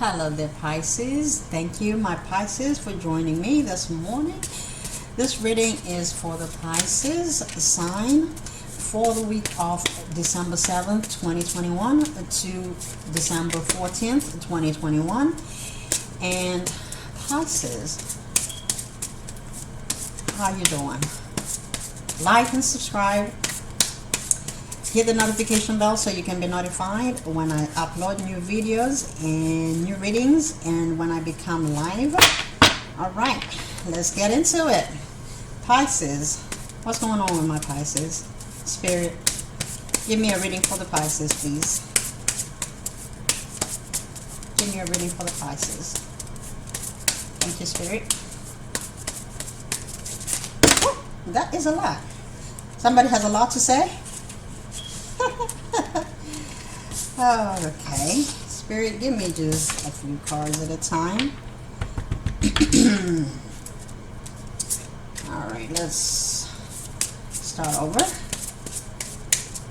Hello there, Pisces. Thank you, my Pisces, for joining me this morning. This reading is for the Pisces sign for the week of December 7th, 2021 to December 14th, 2021. And Pisces, how you doing? Like and subscribe. Hit the notification bell so you can be notified when I upload new videos and new readings and when I become live. All right, let's get into it. Pisces, what's going on with my Pisces? Spirit, give me a reading for the Pisces, please. Give me a reading for the Pisces. Thank you, Spirit. Oh, that is a lot. Somebody has a lot to say? Oh, okay. Spirit, give me just a few cards at a time. Alright, let's start over.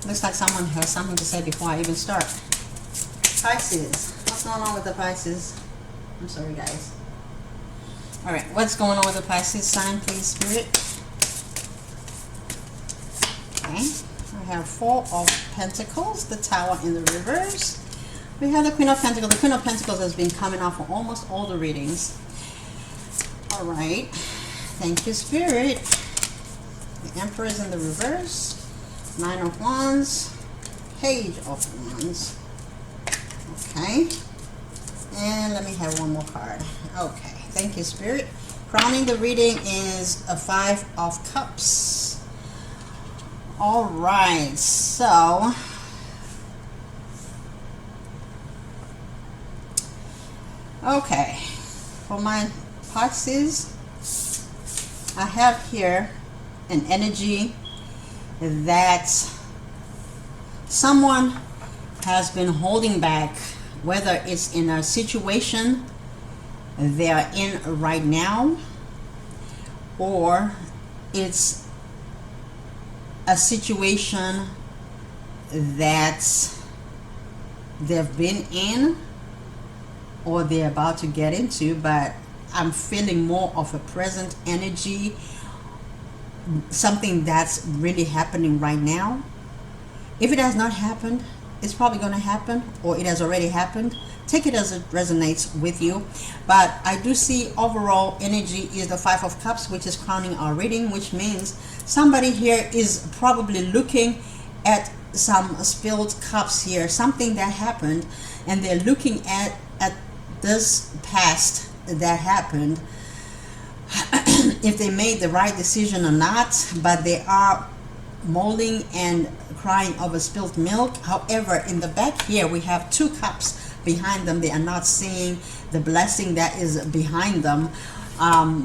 Looks like someone has something to say before I even start. Pisces, what's going on with the Pisces? I'm sorry, guys. Alright, what's going on with the Pisces sign, please, Spirit? Okay. I have Four of Pentacles, the Tower in the reverse. We have the Queen of Pentacles. The Queen of Pentacles has been coming out for almost all the readings. All right. Thank you, Spirit. The Emperor is in the reverse. Nine of Wands. Page of Wands. Okay. And let me have one more card. Okay. Thank you, Spirit. Crowning the reading is a Five of Cups. All right, so okay, for my Pisces, I have here an energy that someone has been holding back, whether it's in a situation they're in right now or it's a situation that they've been in or they're about to get into, but I'm feeling more of a present energy, something that's really happening right now. If it has not happened, it's probably going to happen, or it has already happened. Take it as it resonates with you. But I do see overall energy is the Five of Cups, which is crowning our reading, which means somebody here is probably looking at some spilled cups here, something that happened, and they're looking at this past that happened, if they made the right decision or not, but they are mulling and crying over spilled milk. However, in the back here, we have two cups behind them. They are not seeing the blessing that is behind them.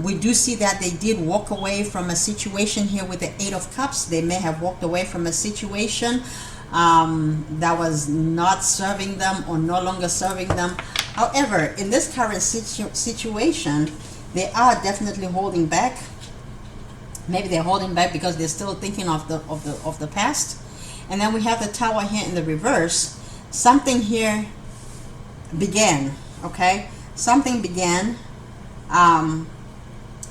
We do see that they did walk away from a situation here with the Eight of Cups. They may have walked away from a situation that was not serving them or no longer serving them. However, in this current situation, they are definitely holding back. Maybe they're holding back because they're still thinking of the past. And then we have the Tower here in the reverse. Something here began, okay? Something began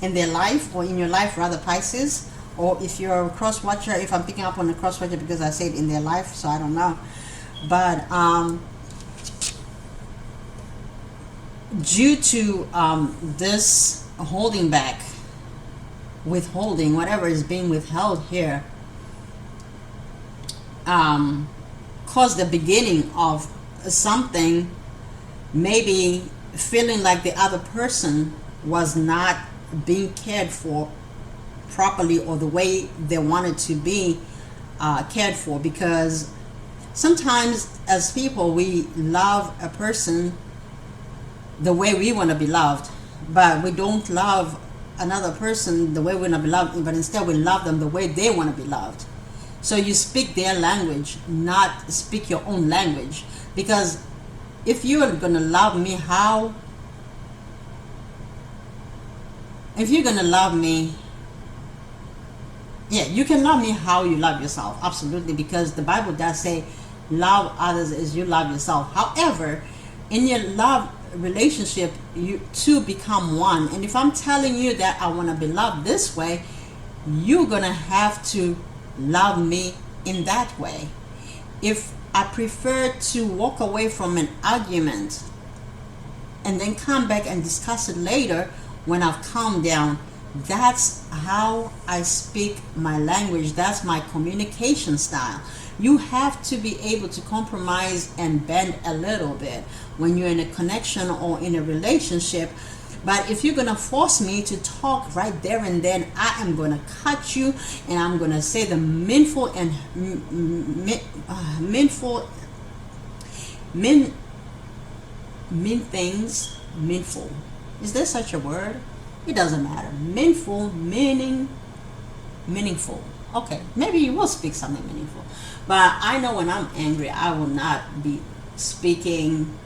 in their life, or in your life rather, Pisces. Or if you're a cross watcher, if I'm picking up on the cross watcher because I said in their life, so I don't know. But due to this holding back, withholding, whatever is being withheld here, caused the beginning of something, maybe feeling like the other person was not being cared for properly or the way they wanted to be cared for. Because sometimes as people, we love a person the way we want to be loved, but we don't love another person the way we want to be loved, but instead we love them the way they want to be loved. So you speak their language, not speak your own language. Because if you are going to love me if you're going to love me, yeah, you can love me how you love yourself, absolutely, because the Bible does say love others as you love yourself. However, in your love relationship, you two become one. And if I'm telling you that I want to be loved this way, you're gonna have to love me in that way. If I prefer to walk away from an argument and then come back and discuss it later when I've calmed down, that's how I speak my language. That's my communication style. You have to be able to compromise and bend a little bit when you're in a connection or in a relationship. But if you're gonna force me to talk right there and then, I am gonna cut you, and I'm gonna say the meanful things. Meanful. Is there such a word? It doesn't matter. Meanful, meaningful. Okay, maybe you will speak something meaningful. But I know when I'm angry, I will not be speaking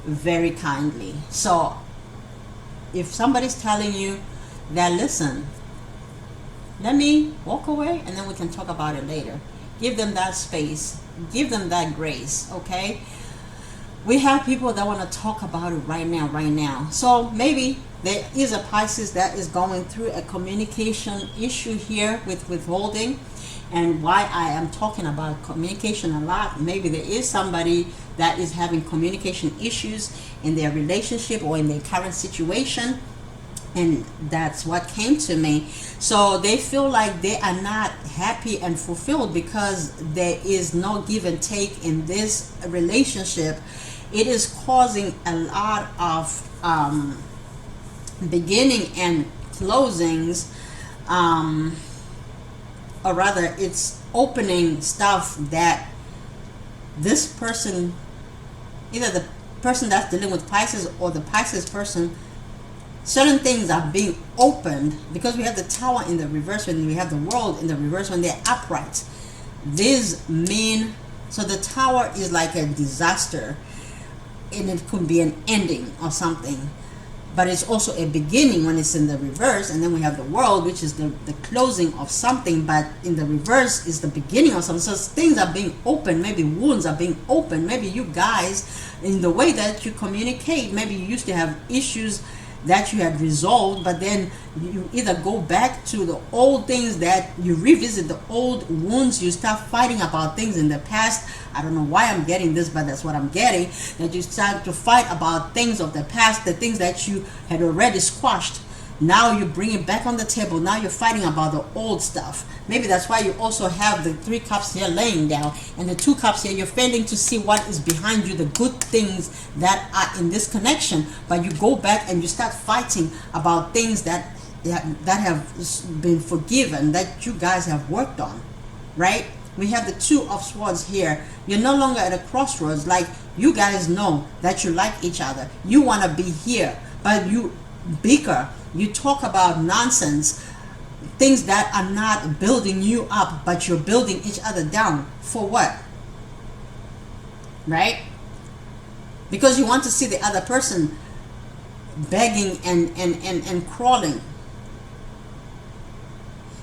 very kindly. So if somebody's telling you that, listen, let me walk away and then we can talk about it later, give them that space, give them that grace. Okay, we have people that want to talk about it right now. So maybe there is a Pisces that is going through a communication issue here with withholding. And why I am talking about communication a lot, maybe there is somebody that is having communication issues in their relationship or in their current situation, and that's what came to me. So they feel like they are not happy and fulfilled because there is no give and take in this relationship. It is causing a lot of beginning and closings, or rather it's opening stuff that this person, either the person that's dealing with Pisces or the Pisces person, certain things are being opened because we have the Tower in the reverse when we have the World in the reverse when they're upright. These mean, so the Tower is like a disaster, and it could be an ending or something, but it's also a beginning when it's in the reverse. And then we have the World, which is the closing of something, but in the reverse is the beginning of something. So things are being opened, maybe wounds are being opened. Maybe you guys, in the way that you communicate, maybe you used to have issues that you had resolved, but then you either go back to the old things, that you revisit the old wounds, you start fighting about things in the past. I don't know why I'm getting this, but that's what I'm getting, that you start to fight about things of the past, the things that you had already squashed. Now you bring it back on the table. Now you're fighting about the old stuff. Maybe that's why you also have the 3 cups here laying down and the 2 cups here. You're failing to see what is behind you, the good things that are in this connection. But you go back and you start fighting about things that have been forgiven, that you guys have worked on, right? We have the 2 of Swords here. You're no longer at a crossroads. Like, you guys know that you like each other. You want to be here, but you bicker. You talk about nonsense, things that are not building you up, but you're building each other down. For what? Right? Because you want to see the other person begging and crawling.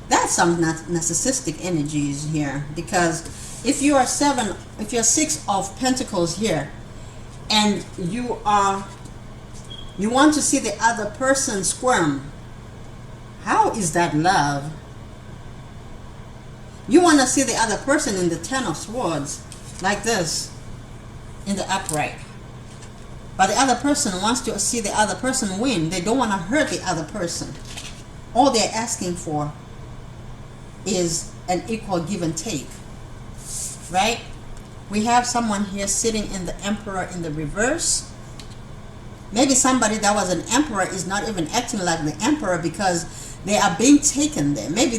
That's some narcissistic energies here. Because if you are 6 of Pentacles here, and you want to see the other person squirm, how is that love? You want to see the other person in the 10 of Swords, like this, in the upright. But the other person wants to see the other person win. They don't want to hurt the other person. All they're asking for is an equal give and take, right? We have someone here sitting in the Emperor in the reverse. Maybe somebody that was an emperor is not even acting like the emperor because they are being taken there. Maybe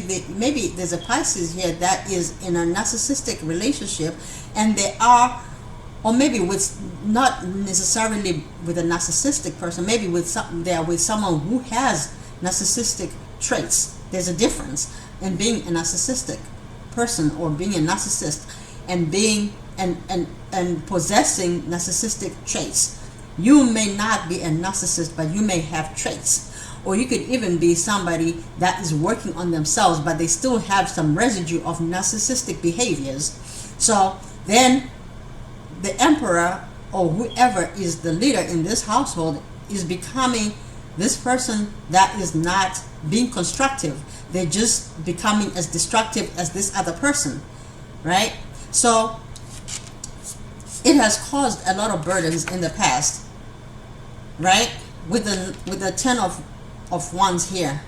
there's a Pisces here that is in a narcissistic relationship, and they are, or maybe with, not necessarily with a narcissistic person, maybe they are with someone who has narcissistic traits. There's a difference in being a narcissistic person or being a narcissist and being and possessing narcissistic traits. You may not be a narcissist, but you may have traits. Or you could even be somebody that is working on themselves, but they still have some residue of narcissistic behaviors. So then the Emperor or whoever is the leader in this household is becoming this person that is not being constructive. They're just becoming as destructive as this other person, right? So it has caused a lot of burdens in the past, right? With the 10 of wands here,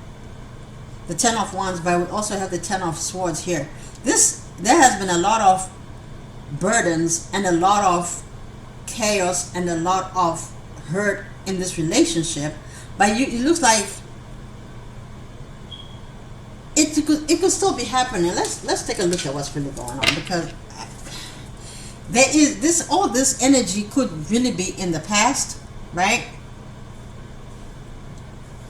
the 10 of wands, but we also have the 10 of swords here. There has been a lot of burdens and a lot of chaos and a lot of hurt in this relationship, but it looks like it could still be happening. Let's take a look at what's really going on, because there is this, all this energy could really be in the past, right?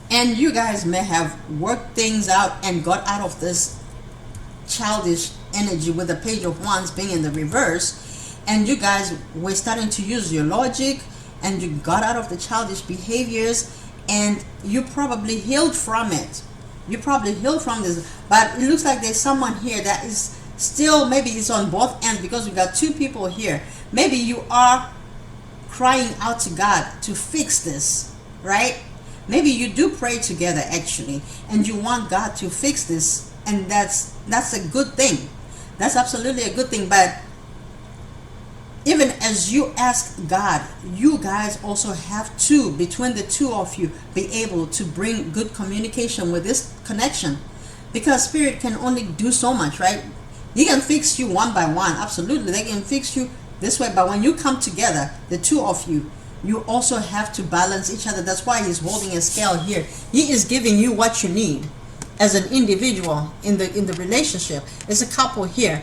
And you guys may have worked things out and got out of this childish energy with the page of wands being in the reverse, and you guys were starting to use your logic, and you got out of the childish behaviors, and you probably healed from it. You probably healed from this, but it looks like there's someone here that is still, maybe it's on both ends, because we got two people here. Maybe you are crying out to God to fix this, right? Maybe you do pray together actually, and you want God to fix this, and that's a good thing. That's absolutely a good thing. But even as you ask God, you guys also have to, between the two of you, be able to bring good communication with this connection, because spirit can only do so much, right? He can fix you one by one, absolutely. They can fix you this way, but when you come together, the two of you, you also have to balance each other. That's why he's holding a scale here. He is giving you what you need as an individual in the relationship. It's a couple here.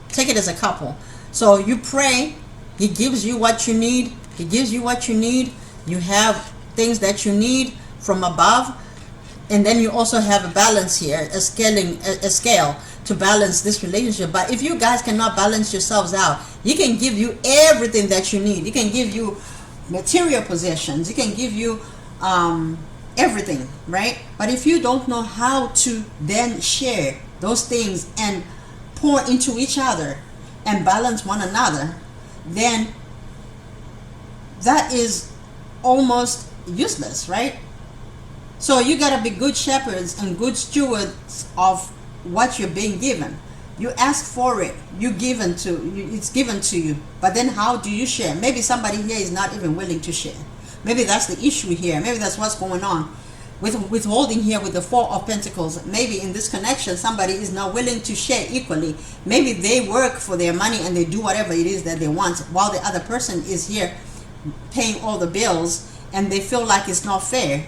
Take it as a couple. So you pray, he gives you what you need. He gives you what you need. You have things that you need from above, and then you also have a balance here, a scale to balance this relationship. But if you guys cannot balance yourselves out, he can give you everything that you need. He can give you material possessions. He can give you everything, right? But if you don't know how to then share those things and pour into each other and balance one another, then that is almost useless, right? So you got to be good shepherds and good stewards of what you're being given. You ask for it, it's given to you. But then how do you share? Maybe somebody here is not even willing to share. Maybe that's the issue here. Maybe that's what's going on with withholding here with the Four of Pentacles. Maybe in this connection, somebody is not willing to share equally. Maybe they work for their money and they do whatever it is that they want, while the other person is here paying all the bills, and they feel like it's not fair.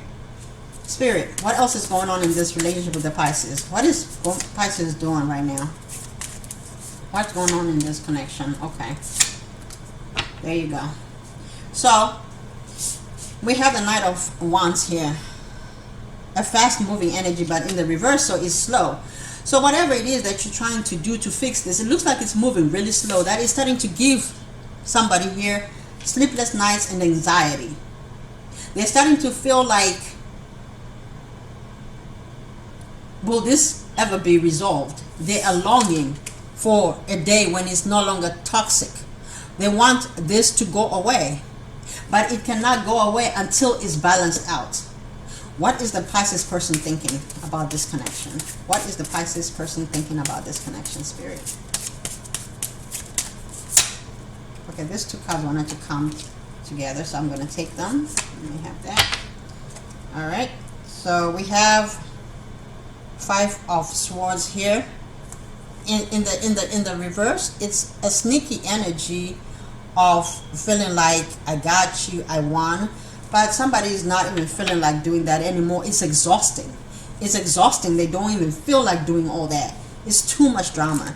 Spirit, what else is going on in this relationship with the Pisces? What is Pisces doing right now? What's going on in this connection? Okay. There you go. So, we have the Knight of Wands here. A fast-moving energy, but in the reverse, so it's slow. So whatever it is that you're trying to do to fix this, it looks like it's moving really slow. That is starting to give somebody here sleepless nights and anxiety. They're starting to feel like, will this ever be resolved? They are longing for a day when it's no longer toxic. They want this to go away, but it cannot go away until it's balanced out. What is the Pisces person thinking about this connection? What is the Pisces person thinking about this connection, Spirit? Okay, these two cards wanted to come together, so I'm going to take them. Let me have that. All right, so we have Five of Swords here. In the reverse, it's a sneaky energy of feeling like I got you, I won, but somebody is not even feeling like doing that anymore. It's exhausting. It's exhausting. They don't even feel like doing all that. It's too much drama.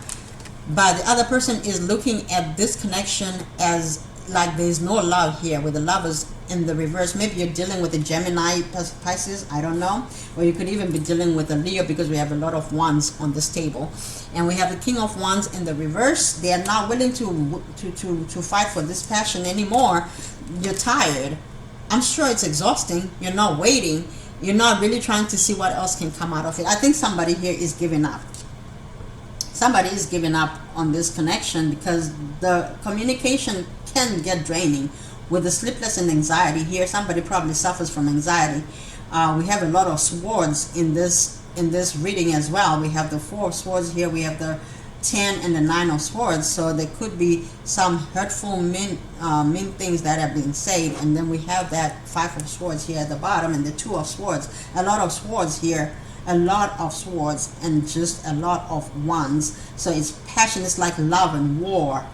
But the other person is looking at this connection as like there's no love here, with the Lovers in the reverse. Maybe you're dealing with a Gemini, Pisces, I don't know, or you could even be dealing with a Leo, because we have a lot of wands on this table, and we have the King of Wands in the reverse. They are not willing to fight for this passion anymore. You're tired. I'm sure it's exhausting. You're not waiting. You're not really trying to see what else can come out of it. I think somebody here is giving up. somebody is giving up on this connection because the communication can get draining. With the sleepless and anxiety here, somebody probably suffers from anxiety. We have a lot of swords in this reading as well. We have the 4 of swords here, we have the 10 and the 9 of swords, so there could be some hurtful mean things that have been said. And then we have that 5 of swords here at the bottom and the 2 of swords. A lot of swords here, a lot of swords, and just a lot of wands. So it's passion. It's like love and war.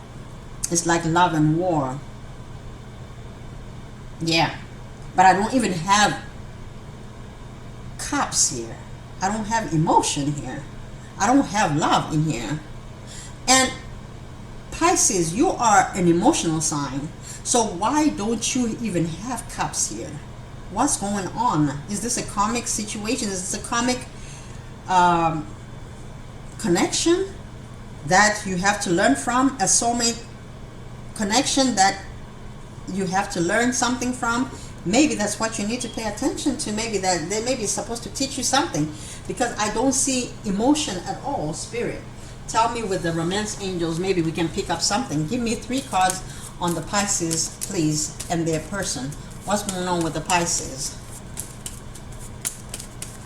It's like love and war. Yeah, but I don't even have cups here. I don't have emotion here. I don't have love in here. And Pisces, you are an emotional sign. So why don't you even have cups here? What's going on? Is this a karmic situation? Is this a karmic connection that you have to learn from? A soulmate connection that you have to learn something from? Maybe that's what you need to pay attention to. Maybe that they may be supposed to teach you something, because I don't see emotion at all. Spirit, tell me with the romance angels, maybe we can pick up something. Give me 3 cards on the Pisces, please, and their person. What's going on with the Pisces?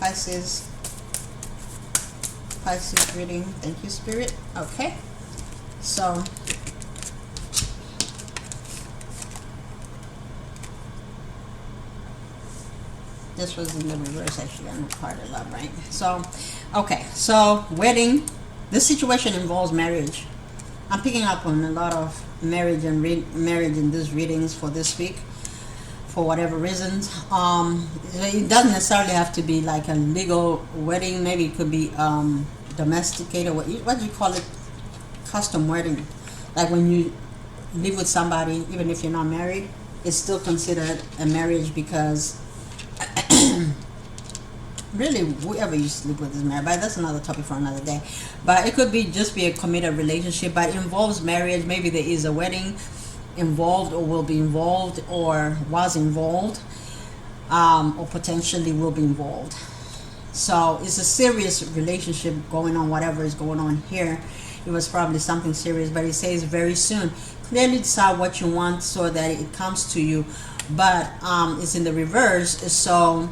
Pisces reading. Thank you, Spirit. Okay, so this was in the reverse, actually. I'm part of love, right? So, okay. So, wedding. This situation involves marriage. I'm picking up on a lot of marriage and marriage in these readings for this week, for whatever reasons. It doesn't necessarily have to be like a legal wedding. Maybe it could be domesticated. What do you call it? Custom wedding. Like when you live with somebody, even if you're not married, it's still considered a marriage, because really whoever you sleep with is married. But that's another topic for another day. But it could be just be a committed relationship, but it involves marriage. Maybe there is a wedding involved, or will be involved, or was involved, or potentially will be involved. So it's a serious relationship going on. Whatever is going on here, it was probably something serious. But it says very soon. Clearly decide what you want so that it comes to you. But it's in the reverse. So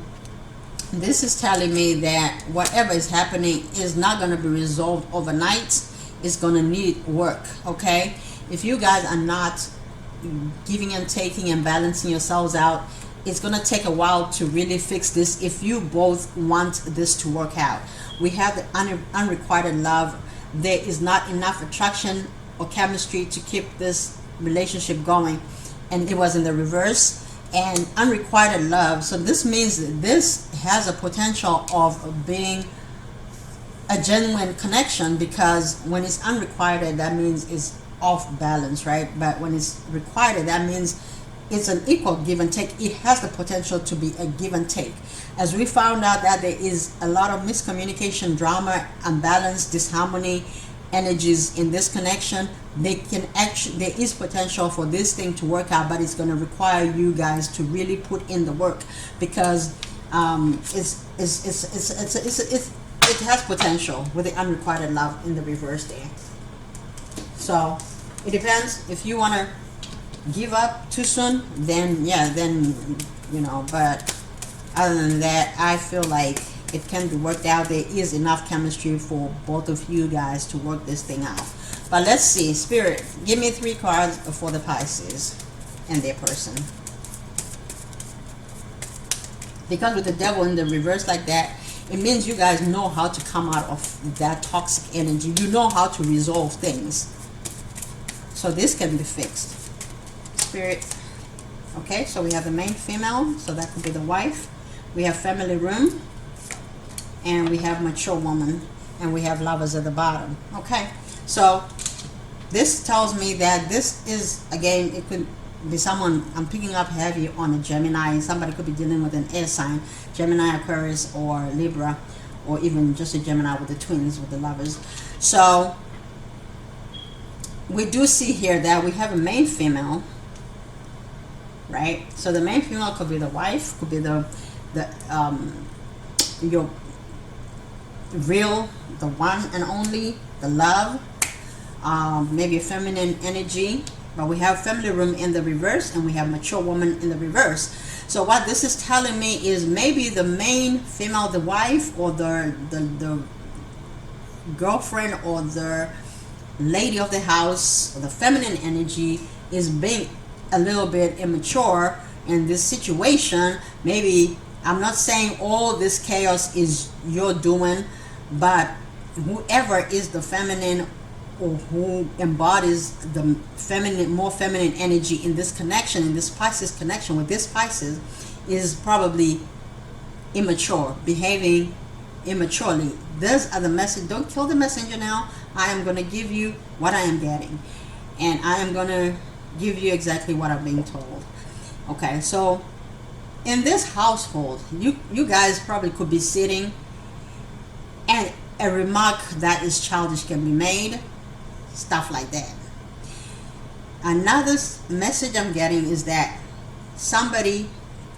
this is telling me that whatever is happening is not going to be resolved overnight. It's going to need work. Okay, if you guys are not giving and taking and balancing yourselves out, it's going to take a while to really fix this. If you both want this to work out, we have the unrequited love. There is not enough attraction or chemistry to keep this relationship going, and it was in the reverse. And unrequited love, so this means that this has a potential of being a genuine connection, because when it's unrequited, that means it's off balance, right? But when it's requited, that means it's an equal give and take. It has the potential to be a give and take. As we found out that there is a lot of miscommunication, drama, unbalance, disharmony energies in this connection, they can actually, there is potential for this thing to work out, but it's going to require you guys to really put in the work, because it has potential with the unrequited love in the reverse there. So it depends. If you want to give up too soon, then yeah, then you know. But other than that, I feel like it can be worked out. There is enough chemistry for both of you guys to work this thing out. But let's see, Spirit, give me 3 cards for the Pisces and their person. Because with the devil in the reverse like that, it means you guys know how to come out of that toxic energy. You know how to resolve things. So this can be fixed. Spirit. Okay, so we have the main female, so that could be the wife. We have family room. And we have mature woman, and we have lovers at the bottom. Okay, so this tells me that this is, again, it could be someone, I'm picking up heavy on a Gemini. Somebody could be dealing with an air sign, Gemini, Aquarius, or Libra, or even just a Gemini with the twins, with the lovers. So we do see here that we have a main female, right? So the main female could be the wife, could be your real, the one and only, the love, maybe a feminine energy. But we have family room in the reverse, and we have mature woman in the reverse. So what this is telling me is maybe the main female, the wife, or the girlfriend, or the lady of the house, or the feminine energy, is being a little bit immature in this situation. Maybe, I'm not saying all this chaos is your doing, but whoever is the feminine, or who embodies the feminine, more feminine energy in this connection, in this Pisces connection with this Pisces, is probably immature, behaving immaturely. Those are the message. Don't kill the messenger now. I am going to give you what I am getting, and I am going to give you exactly what I'm being told. Okay, so in this household, you guys probably could be sitting, and a remark that is childish can be made, stuff like that. Another message I'm getting is that somebody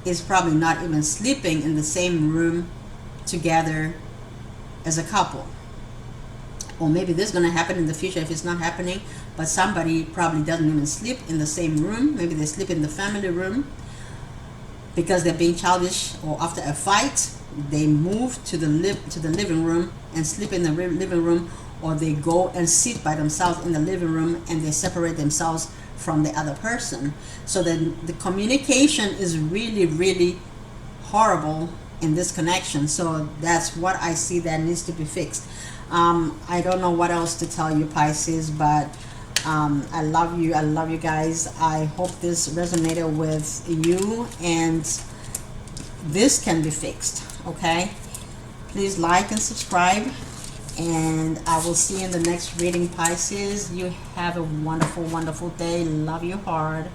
is probably not even sleeping in the same room together as a couple. Or maybe this is going to happen in the future if it's not happening, but somebody probably doesn't even sleep in the same room. Maybe they sleep in the family room because they're being childish, or after a fight they move to the living room and sleep in the living room, or they go and sit by themselves in the living room and they separate themselves from the other person. So then the communication is really, really horrible in this connection. So that's what I see that needs to be fixed. I don't know what else to tell you, Pisces, but I love you. I love you guys. I hope this resonated with you, and this can be fixed. Okay, please like and subscribe, and I will see you in the next reading, Pisces. You have a wonderful, wonderful day. Love you hard.